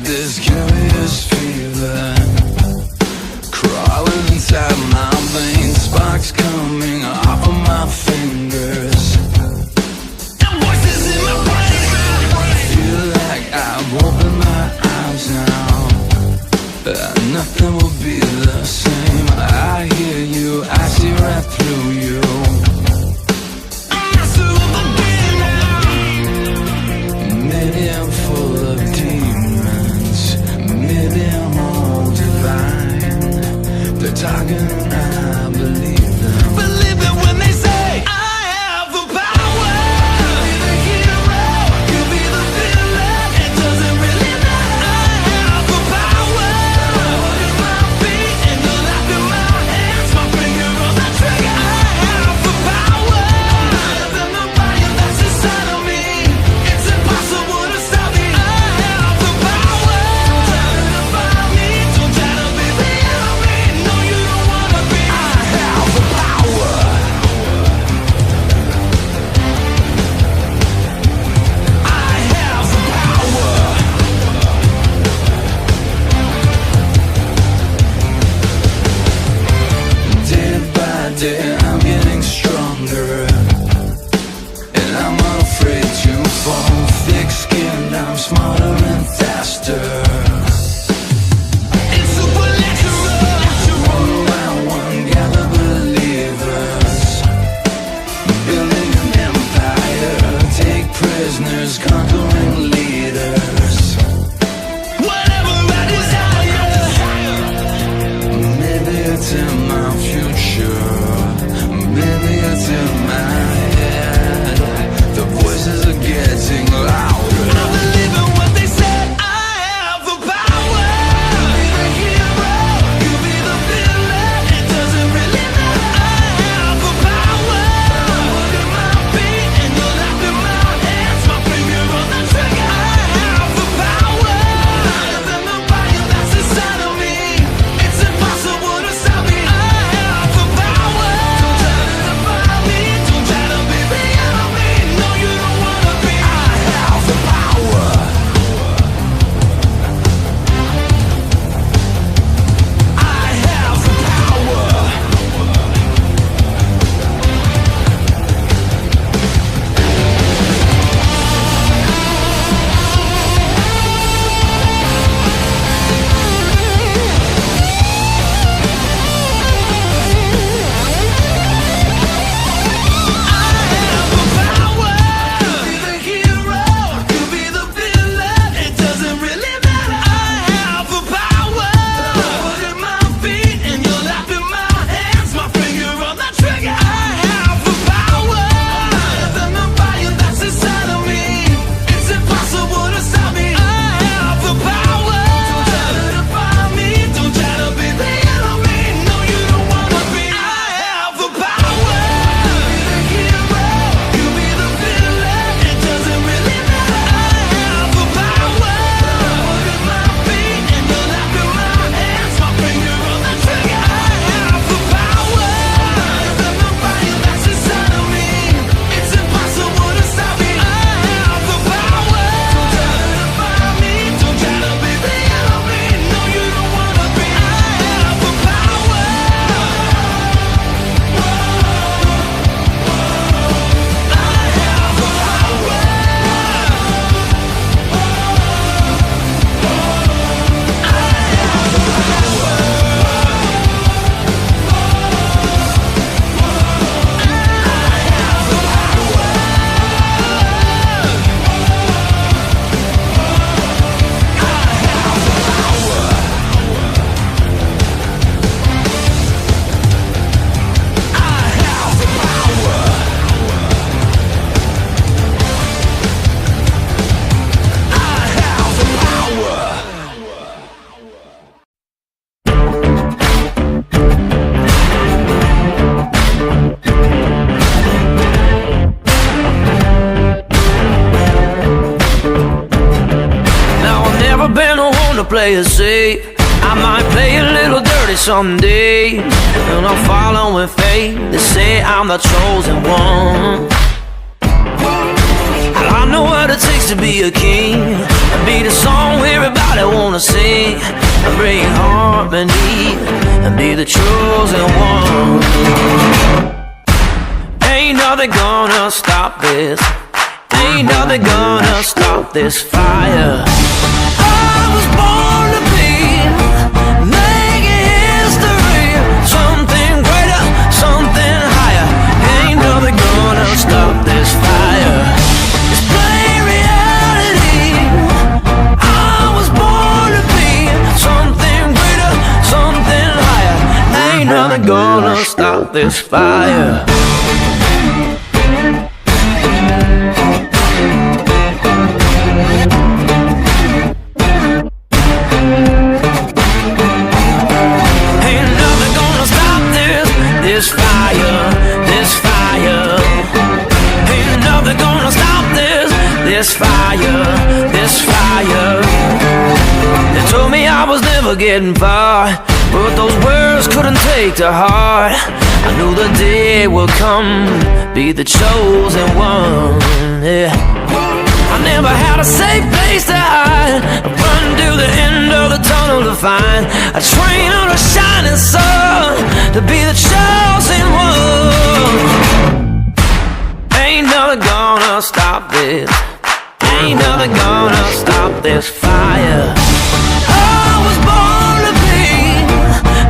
this curious fever crawling inside my veins, sparks coming off of my fingers, and voices in my brain. Feel like I've opened my eyes now, nothing will be the same. I hear you, I see right through you. I'm master of the game now. Maybe I'm full of demons, maybe I'm all divine. They're talking and I believe them. Believe it when they say I have the power. You'll be the hero, you'll be the villain. It doesn't really matter. I have the power. Holding my feet and the life in my hands, my finger on the trigger. I have the power. Higher than the fire that's inside of me. It's impossible to stop me. I have the power. Don't try to define me. Don't try to be the enemy. No, you don't wanna be. I have the power. I have the power. Day by day I'm getting stronger, and I'm unafraid to fall. Thick-skinned, I'm smarter and faster. It's supernatural. One by one, gather believers, building an empire. Take prisoners, conquering leaders. Whatever I desire. Maybe it's in my future, maybe it's in my head. The voices are getting louder. I believe in what they said. I have the power. You'll be the hero, you'll be the villain. It doesn't really matter. I have the power. Holding my feet and the life in my hands, my finger on the trigger. I have the power. Higher than the fire that's inside of me. It's impossible to stop me. I have the power. Don't try to define me. Don't try to be the enemy. No, you don't wanna be. I have the power. I have the power. You'll be the hero, you'll be the villain. It doesn't really matter. I have the power. Holding my feet and your life in my hands, my finger on the trigger. I have the power. Higher than the fire that's inside of me. It's impossible to stop me. I have the power. Don't try to define me. Don't try to be the enemy. No, you don't wanna be. I have the power. You'll be the hero, you'll be the villain. It doesn't really matter. I have the power. Holding my feet and the life in my hands, my finger on the trigger. I have the power. Higher than the fire that's inside of me. It's impossible to stop me. I have the power. Don't try to define me. Don't try to be the enemy. No, you don't wanna be. I have the power. Now I've never been a one to play it safe. I might play a little dirty someday, and I'll follow with fate. They say I'm the chosen one. I know what it takes to be a king, and be the song everybody Everybody wanna sing and bring harmony and be the chosen one. Ain't nothing gonna stop this. Ain't nothing gonna stop this fire. I was born to be making history, something greater, something higher. Ain't nothing gonna stop this fire. It's plain reality. I was born to be something greater, something higher. Ain't nothing gonna stop this fire. This fire, this fire. Ain't nothing gonna stop this fire, this fire. They told me I was never getting far, but those words couldn't take to heart. I knew the day would come, be the chosen one, yeah. I never had a safe place to hide. I run to the end of the tunnel to find a train on a shining sun to be the chosen one. Ain't nothing gonna stop this. Ain't nothing gonna stop this fire. I was born to be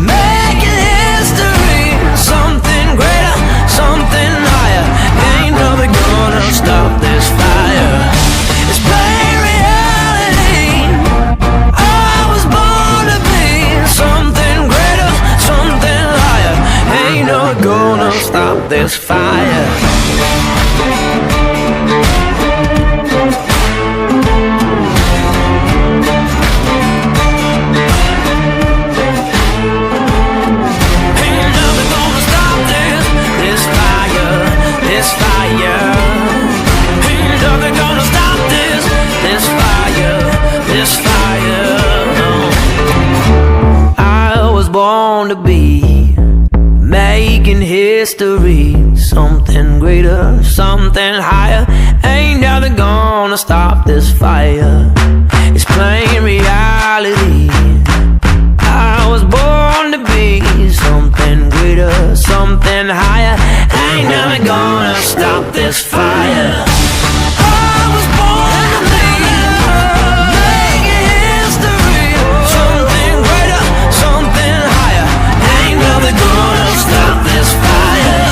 making history, something greater, something higher. Ain't nothing gonna stop this fire. It's plain reality. I was born to be something greater, something higher. Ain't nothing gonna stop this fire. Born to be making history, something greater, something higher. Ain't nothing gonna stop this fire. It's plain reality. I was born to be something greater, something higher. Ain't nothing gonna stop this fire. I was born to be making history, something greater, something higher. Ain't nothing gonna stop this fire.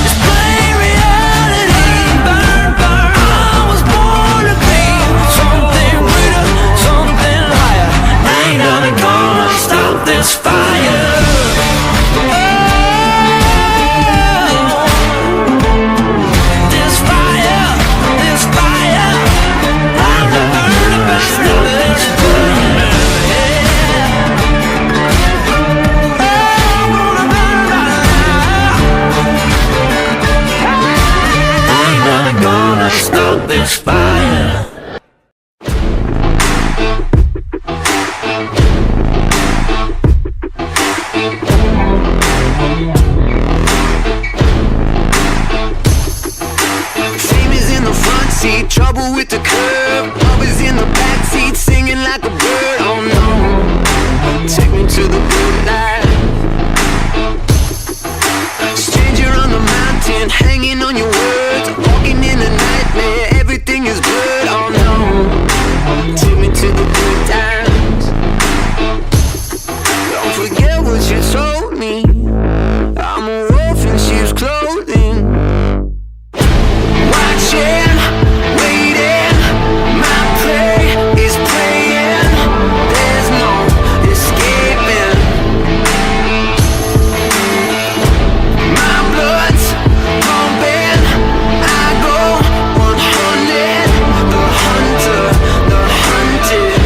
It's plain reality. Burn, burn. I was born to be something greater, something higher. Ain't nothing gonna stop this fire. Stop this fire. Fame is in the front seat, trouble with the curb. Love is in the back seat, singing like a bird. Oh no, take me to the good life. Stranger on the mountain, hanging on your words, walking in a nightmare, everything is blurred. Oh no, take me to the good times. Don't forget what you told me, I'm a wolf in sheep's clothing. Watching, waiting, my prey is praying. There's no escaping. My blood's pumping, I go 100. The hunter, the hunted.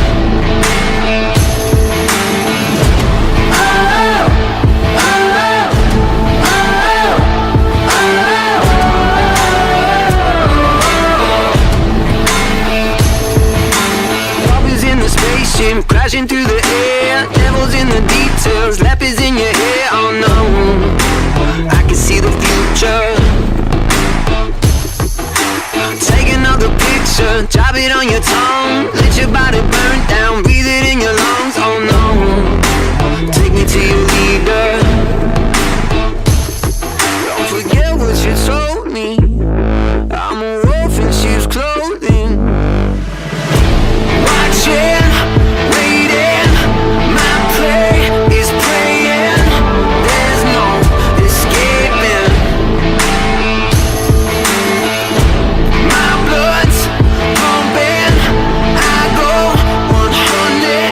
Oh, oh, oh, Robbers in the spaceship, crashing through the air. Devils in the details, leopards in your hair. Oh no, I can see the future. Taking all the picture, drop it on your tongue. Let your body burn down, breathe it in your lungs. Oh no, take me to your